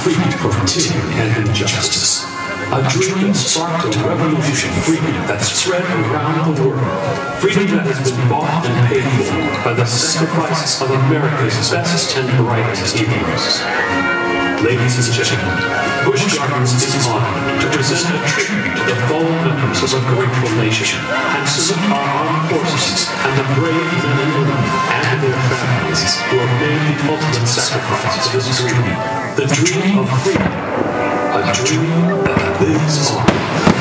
freed from tyranny and injustice. A dream that sparked a revolution, freedom that spread around the world. Freedom that has been bought and paid for by the sacrifice of America's best and brightest heroes. Ladies and gentlemen, Busch Gardens is honored to present a tribute to the fallen members of a grateful nation and salute our armed forces and the brave men and women and their families who have made the ultimate sacrifice to this dream, the dream of freedom, a dream that lives on.